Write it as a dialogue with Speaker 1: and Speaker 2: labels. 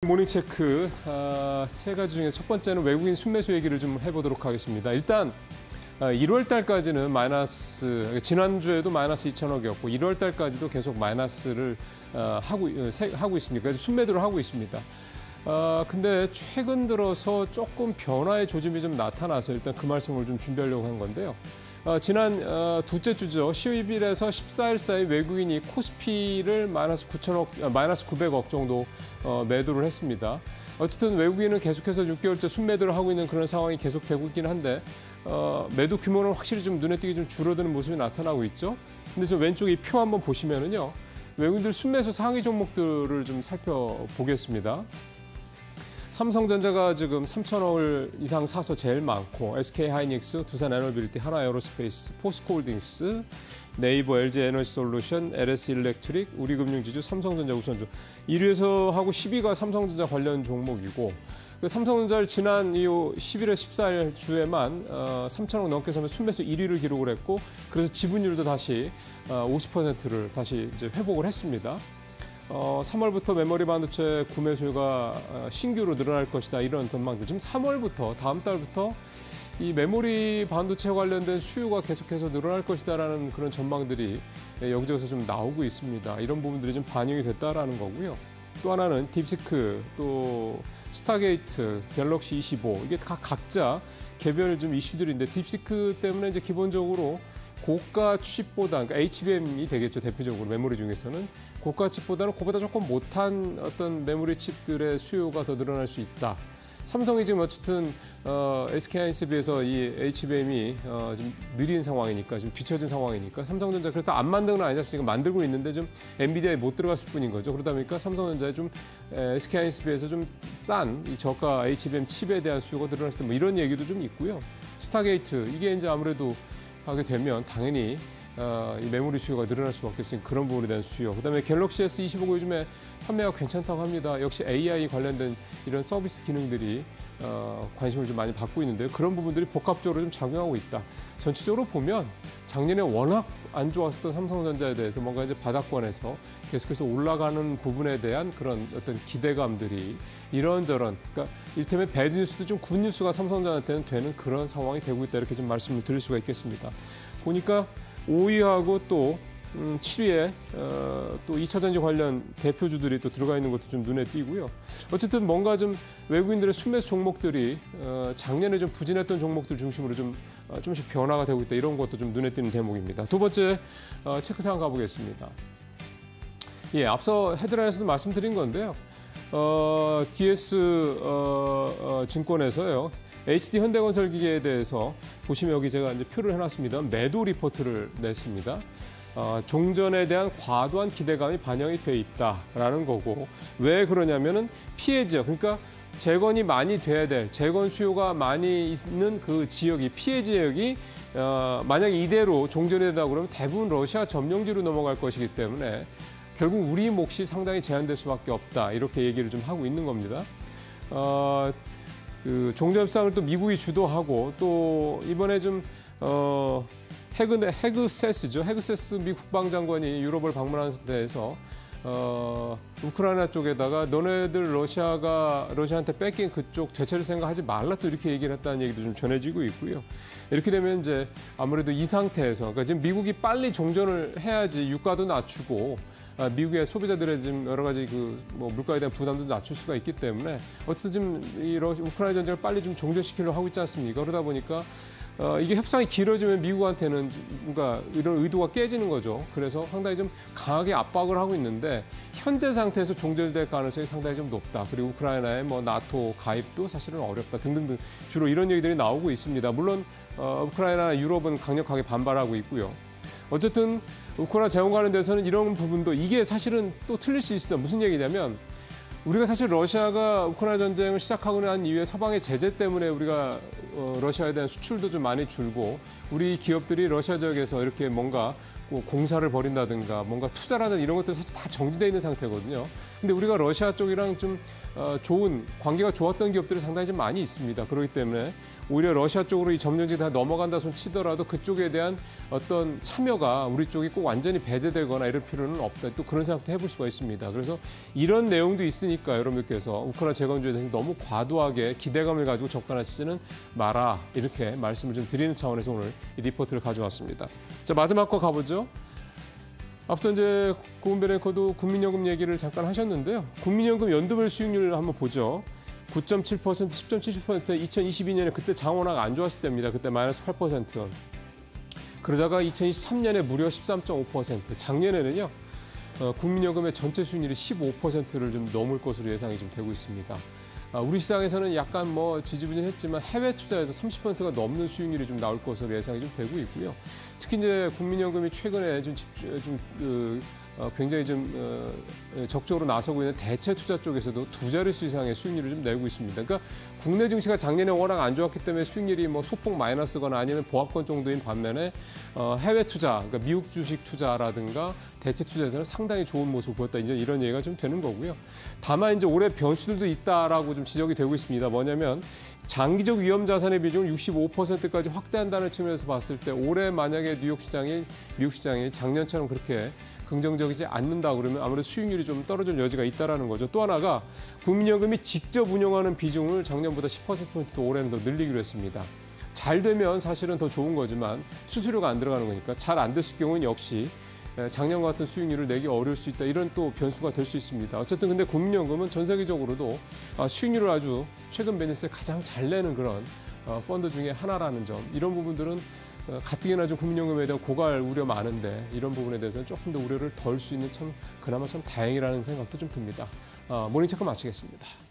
Speaker 1: 모닝체크 세 가지 중에 첫 번째는 외국인 순매수 얘기를 좀 해보도록 하겠습니다. 일단 1월 달까지는 마이너스, 지난주에도 마이너스 2천억이었고 1월 달까지도 계속 마이너스를 하고 있습니다. 그래서 순매도를 하고 있습니다. 근데 최근 들어서 조금 변화의 조짐이 좀 나타나서 일단 그 말씀을 좀 준비하려고 한 건데요. 지난 둘째 주죠. 12일에서 14일 사이 외국인이 코스피를 마이너스 900억 정도 매도를 했습니다. 어쨌든 외국인은 계속해서 6개월째 순매도를 하고 있는 그런 상황이 계속되고 있긴 한데 매도 규모는 확실히 좀 눈에 띄게 좀 줄어드는 모습이 나타나고 있죠. 근데 저 왼쪽에 이 표 한번 보시면은요. 외국인들 순매수 상위 종목들을 좀 살펴보겠습니다. 삼성전자가 지금 3천억을 이상 사서 제일 많고 SK하이닉스, 두산에너빌리티, 하나에어로스페이스, 포스코홀딩스, 네이버, LG에너지솔루션, LS일렉트릭, 우리금융지주, 삼성전자 우선주 1위에서 하고 10위가 삼성전자 관련 종목이고 삼성전자를 지난 11월 14일 주에만 3천억 넘게 사면 순매수 1위를 기록을 했고 그래서 지분율도 다시 50%를 다시 이제 회복을 했습니다. 3월부터 메모리 반도체 구매 수요가 신규로 늘어날 것이다 이런 전망들. 지금 3월부터 다음 달부터 이 메모리 반도체 관련된 수요가 계속해서 늘어날 것이다라는 그런 전망들이 여기저기서 좀 나오고 있습니다. 이런 부분들이 좀 반영이 됐다라는 거고요. 또 하나는 딥시크, 또 스타게이트, 갤럭시 25 이게 각자 개별 좀 이슈들인데 딥시크 때문에 이제 기본적으로 고가 칩보다, 그러니까 HBM이 되겠죠, 대표적으로 메모리 중에서는. 고가 칩보다는 그보다 조금 못한 어떤 메모리 칩들의 수요가 더 늘어날 수 있다. 삼성이 지금 어쨌든 SK하이닉스에 비해서 이 HBM이 좀 느린 상황이니까, 좀 뒤처진 상황이니까 삼성전자 그래도 안 만드는 건 아니지, 만들고 있는데 좀 엔비디아에 못 들어갔을 뿐인 거죠. 그러다 보니까 삼성전자에 좀 SK하이닉스에 비해서 좀 싼 이 저가 HBM 칩에 대한 수요가 늘어났을 때 뭐 이런 얘기도 좀 있고요. 스타게이트 이게 이제 아무래도 하게 되면 당연히 이 메모리 수요가 늘어날 수밖에 없으니 그런 부분에 대한 수요. 그다음에 갤럭시 S25가 요즘에 판매가 괜찮다고 합니다. 역시 AI 관련된 이런 서비스 기능들이 관심을 좀 많이 받고 있는데 그런 부분들이 복합적으로 좀 작용하고 있다. 전체적으로 보면 작년에 워낙 안 좋았었던 삼성전자에 대해서 뭔가 이제 바닥권에서 계속해서 올라가는 부분에 대한 그런 어떤 기대감들이 이런저런, 그러니까 일테면 배드 뉴스도 좀 굿 뉴스가 삼성전자한테는 되는 그런 상황이 되고 있다 이렇게 좀 말씀을 드릴 수가 있겠습니다. 보니까 5위하고 또 7위에 또 2차전지 관련 대표주들이 또 들어가 있는 것도 좀 눈에 띄고요. 어쨌든 뭔가 좀 외국인들의 순매수 종목들이 작년에 좀 부진했던 종목들 중심으로 좀씩 변화가 되고 있다. 이런 것도 좀 눈에 띄는 대목입니다. 두 번째 체크사항 가보겠습니다. 예, 앞서 헤드라인에서도 말씀드린 건데요. DS 증권에서요. HD 현대건설기계에 대해서 보시면 여기 제가 이제 표를 해놨습니다. 매도 리포트를 냈습니다. 종전에 대한 과도한 기대감이 반영이 돼 있다라는 거고 왜 그러냐면은 피해 지역, 그러니까 재건이 많이 돼야 될 재건 수요가 많이 있는 그 지역이 피해 지역이 만약 이대로 종전이 된다고 그러면 대부분 러시아 점령지로 넘어갈 것이기 때문에 결국 우리 몫이 상당히 제한될 수밖에 없다 이렇게 얘기를 좀 하고 있는 겁니다. 그 종전 협상을 또 미국이 주도하고 또 이번에 좀 헤그세스죠. 헤그세스 미 국방장관이 유럽을 방문한 데에서 우크라이나 쪽에다가 너네들 러시아한테 뺏긴 그쪽 되찾을 생각하지 말라 또 이렇게 얘기를 했다는 얘기도 좀 전해지고 있고요. 이렇게 되면 이제 아무래도 이 상태에서 그러니까 지금 미국이 빨리 종전을 해야지 유가도 낮추고 미국의 소비자들의 지금 여러 가지 뭐 물가에 대한 부담도 낮출 수가 있기 때문에 어쨌든 지금 이 우크라이나 전쟁을 빨리 좀 종전시키려고 하고 있지 않습니까? 그러다 보니까 이게 협상이 길어지면 미국한테는 뭔가 이런 의도가 깨지는 거죠. 그래서 상당히 좀 강하게 압박을 하고 있는데 현재 상태에서 종전될 가능성이 상당히 좀 높다. 그리고 우크라이나의 뭐 나토 가입도 사실은 어렵다 등등등 주로 이런 얘기들이 나오고 있습니다. 물론 우크라이나, 유럽은 강력하게 반발하고 있고요. 어쨌든 우크라이나 재원 관련돼서는 이런 부분도 이게 사실은 또 틀릴 수 있어. 무슨 얘기냐면 우리가 사실 러시아가 우크라이나 전쟁을 시작하고 난 이후에 서방의 제재 때문에 우리가 러시아에 대한 수출도 좀 많이 줄고 우리 기업들이 러시아 지역에서 이렇게 뭔가 공사를 벌인다든가 뭔가 투자라든 이런 것들 사실 다 정지되어 있는 상태거든요. 근데 우리가 러시아 쪽이랑 좀 좋은 관계가 좋았던 기업들이 상당히 좀 많이 있습니다. 그렇기 때문에 오히려 러시아 쪽으로 이 점령지가 다 넘어간다 손 치더라도 그쪽에 대한 어떤 참여가 우리 쪽이 꼭 완전히 배제되거나 이럴 필요는 없다. 또 그런 생각도 해볼 수가 있습니다. 그래서 이런 내용도 있으니까 여러분들께서 우크라이나 재건주에 대해서 너무 과도하게 기대감을 가지고 접근하시지는 마라, 이렇게 말씀을 좀 드리는 차원에서 오늘 이 리포트를 가져왔습니다. 자, 마지막 거 가보죠. 앞서 이제 고은별 앵커도 국민연금 얘기를 잠깐 하셨는데요. 국민연금 연도별 수익률을 한번 보죠. 9.7%, 10.70% 2022년에 그때 장 워낙 안 좋았을 때입니다. 그때 마이너스 8%. 그러다가 2023년에 무려 13.5%. 작년에는요. 국민연금의 전체 수익률이 15%를 좀 넘을 것으로 예상이 좀 되고 있습니다. 우리 시장에서는 약간 뭐 지지부진했지만 해외 투자에서 30%가 넘는 수익률이 좀 나올 것으로 예상이 좀 되고 있고요. 특히 이제 국민연금이 최근에 굉장히 적극적으로 나서고 있는 대체 투자 쪽에서도 두 자릿수 이상의 수익률을 좀 내고 있습니다. 그러니까 국내 증시가 작년에 워낙 안 좋았기 때문에 수익률이 뭐 소폭 마이너스거나 아니면 보합권 정도인 반면에 해외 투자, 그러니까 미국 주식 투자라든가 대체 투자에서는 상당히 좋은 모습을 보였다. 이제 이런 얘기가 좀 되는 거고요. 다만 이제 올해 변수들도 있다라고 좀 지적이 되고 있습니다. 뭐냐면 장기적 위험 자산의 비중을 65%까지 확대한다는 측면에서 봤을 때 올해 만약에 미국 시장이 작년처럼 그렇게 긍정적이지 않는다 그러면 아무래도 수익률이 좀 떨어질 여지가 있다라는 거죠. 또 하나가 국민연금이 직접 운영하는 비중을 작년보다 10%포인트 올해는 더 늘리기로 했습니다. 잘 되면 사실은 더 좋은 거지만 수수료가 안 들어가는 거니까 잘 안 됐을 경우는 역시 작년과 같은 수익률을 내기 어려울 수 있다. 이런 또 변수가 될 수 있습니다. 어쨌든 근데 국민연금은 전 세계적으로도 수익률을 아주 최근 베니스에 가장 잘 내는 그런 펀드 중에 하나라는 점. 이런 부분들은 가뜩이나 좀 국민연금에 대한 고갈 우려 많은데 이런 부분에 대해서는 조금 더 우려를 덜 수 있는 그나마 참 다행이라는 생각도 좀 듭니다. 모닝체크 마치겠습니다.